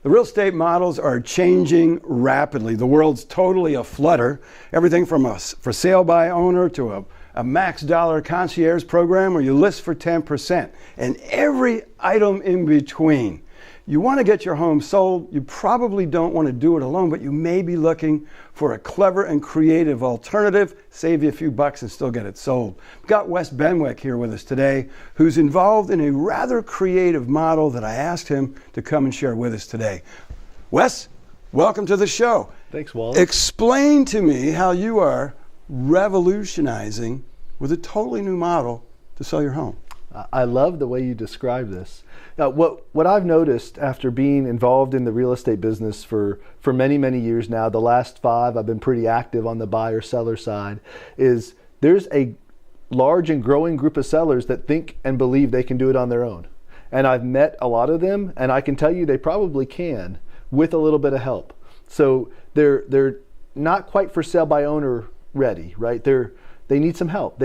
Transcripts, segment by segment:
The real estate models are changing rapidly. The world's totally aflutter. Everything from a for sale by owner to a max dollar concierge program where you list for 10%, and every item in between. You want to get your home sold. You probably don't want to do it alone, but you may be looking for a clever and creative alternative, save you a few bucks and still get it sold. We've got Wes Benwick here with us today, who's involved in a rather creative model that I asked him to come and share with us today. Wes, welcome to the show. Thanks, Wally. Explain to me how you are revolutionizing with a totally new model to sell your home. I love the way you describe this. What I've noticed after being involved in the real estate business for many, many years now, the last 5 I've been pretty active on the buyer-seller side, is there's a large and growing group of sellers that think and believe they can do it on their own. And I've met a lot of them, and I can tell you they probably can with a little bit of help. So they're not quite for sale by owner ready, right? They need some help.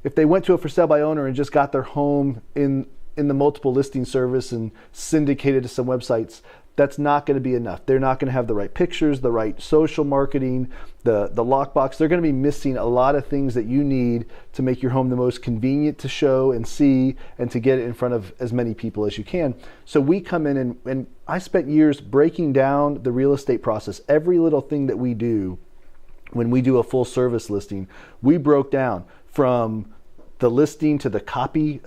If they went to a for sale by owner and just got their home in the multiple listing service and syndicated to some websites, that's not going to be enough. They're not going to have the right pictures, the right social marketing, the lockbox. They're going to be missing a lot of things that you need to make your home the most convenient to show and see and to get it in front of as many people as you can. So we come in and I spent years breaking down the real estate process. Every little thing that we do when we do a full service listing, we broke down from the listing to the copy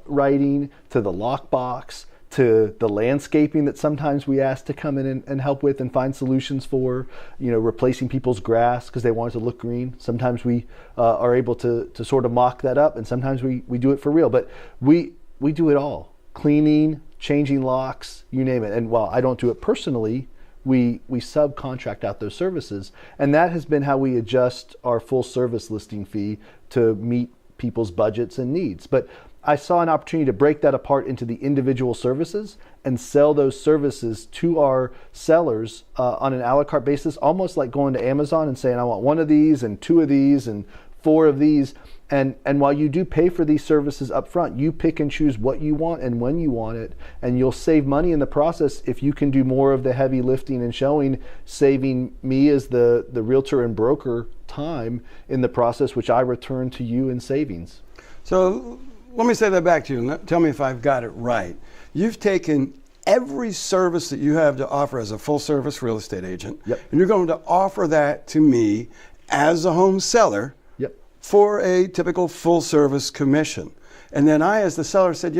writing to the lockbox to the landscaping that sometimes we ask to come in and help with and find solutions for, replacing people's grass because they want it to look green. Sometimes we are able to sort of mock that up, and sometimes we do it for real. But we do it all. Cleaning, changing locks, you name it. And while I don't do it personally, we subcontract out those services. And that has been how we adjust our full service listing fee to meet people's budgets and needs. But I saw an opportunity to break that apart into the individual services and sell those services to our sellers on an a la carte basis, almost like going to Amazon and saying, I want 1 of these and 2 of these and 4 of these. And while you do pay for these services up front, you pick and choose what you want and when you want it, and you'll save money in the process if you can do more of the heavy lifting and showing, saving me as the realtor and broker time in the process, which I return to you in savings. So let me say that back to you and tell me if I've got it right. You've taken every service that you have to offer as a full service real estate agent, Yep. and you're going to offer that to me as a home seller, Yep. for a typical full service commission. And then I, as the seller, said,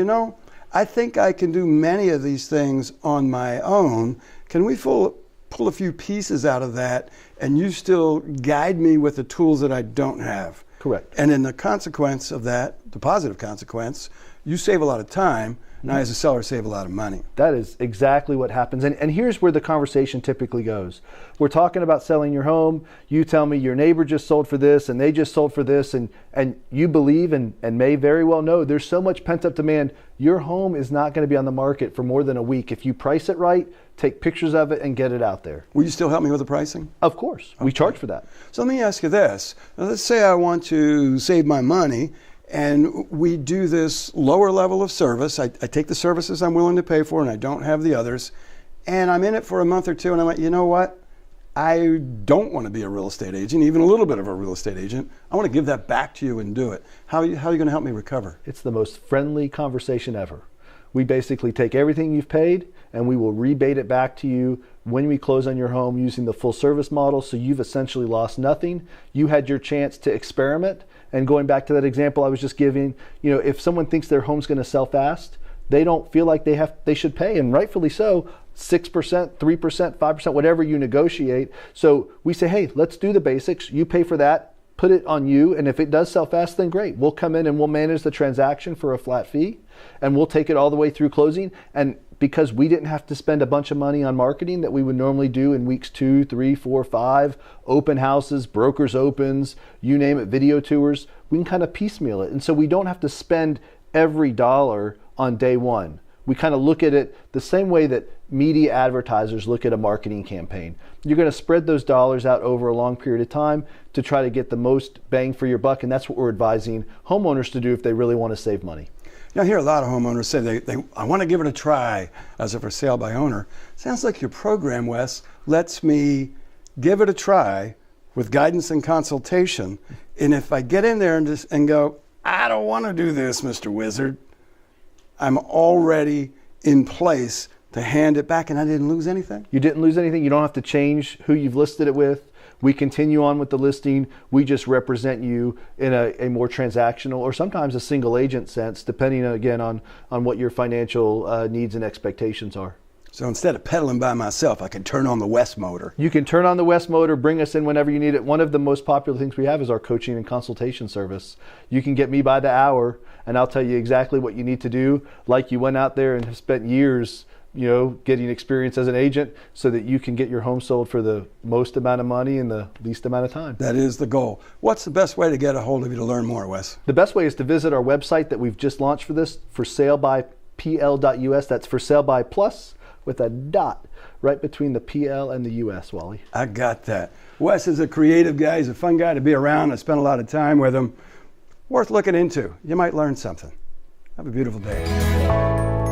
I think I can do many of these things on my own. Can we pull a few pieces out of that and you still guide me with the tools that I don't have? Correct. And in the consequence of that, the positive consequence, you save a lot of time, and I as a seller save a lot of money. That is exactly what happens. And here's where the conversation typically goes. We're talking about selling your home. You tell me your neighbor just sold for this and they just sold for this, and you believe and may very well know there's so much pent up demand. Your home is not going to be on the market for more than a week. If you price it right, take pictures of it and get it out there. Will you still help me with the pricing? Of course. Okay. We charge for that. So let me ask you this. Now, let's say I want to save my money and we do this lower level of service. I take the services I'm willing to pay for and I don't have the others. And I'm in it for a month or two and I'm like, you know what? I don't want to be a real estate agent, even a little bit of a real estate agent. I want to give that back to you and do it. How are you going to help me recover? It's the most friendly conversation ever. We basically take everything you've paid and we will rebate it back to you when we close on your home using the full service model. So you've essentially lost nothing. You had your chance to experiment. And going back to that example I was just giving, if someone thinks their home's going to sell fast, they don't feel like they should pay, and rightfully so, 6%, 3%, 5%, whatever you negotiate. So we say, hey, let's do the basics. You pay for that, put it on you, and if it does sell fast, then great. We'll come in and we'll manage the transaction for a flat fee, and we'll take it all the way through closing. And because we didn't have to spend a bunch of money on marketing that we would normally do in weeks 2, 3, 4, 5, open houses, brokers opens, you name it, video tours, we can kind of piecemeal it. And so we don't have to spend every dollar on day one. We kind of look at it the same way that media advertisers look at a marketing campaign. You're going to spread those dollars out over a long period of time to try to get the most bang for your buck, and that's what we're advising homeowners to do if they really want to save money. You know, I hear a lot of homeowners say I want to give it a try as a for sale by owner. Sounds like your program, Wes, lets me give it a try with guidance and consultation. And if I get in there and go, I don't want to do this, Mr. Wizard, I'm already in place to hand it back, and I didn't lose anything. You didn't lose anything. You don't have to change who you've listed it with. We continue on with the listing. We just represent you in a more transactional or sometimes a single agent sense, depending again on what your financial needs and expectations are. So instead of pedaling by myself, I can turn on the Wes motor. You can turn on the Wes motor, bring us in whenever you need it. One of the most popular things we have is our coaching and consultation service. You can get me by the hour, and I'll tell you exactly what you need to do, like you went out there and have spent years, you know, getting experience as an agent so that you can get your home sold for the most amount of money in the least amount of time. That is the goal. What's the best way to get a hold of you to learn more, Wes? The best way is to visit our website that we've just launched for this, forsalebypl.us. That's for sale by plus with a dot right between the PL and the US, Wally. I got that. Wes is a creative guy. He's a fun guy to be around. I spent a lot of time with him. Worth looking into. You might learn something. Have a beautiful day.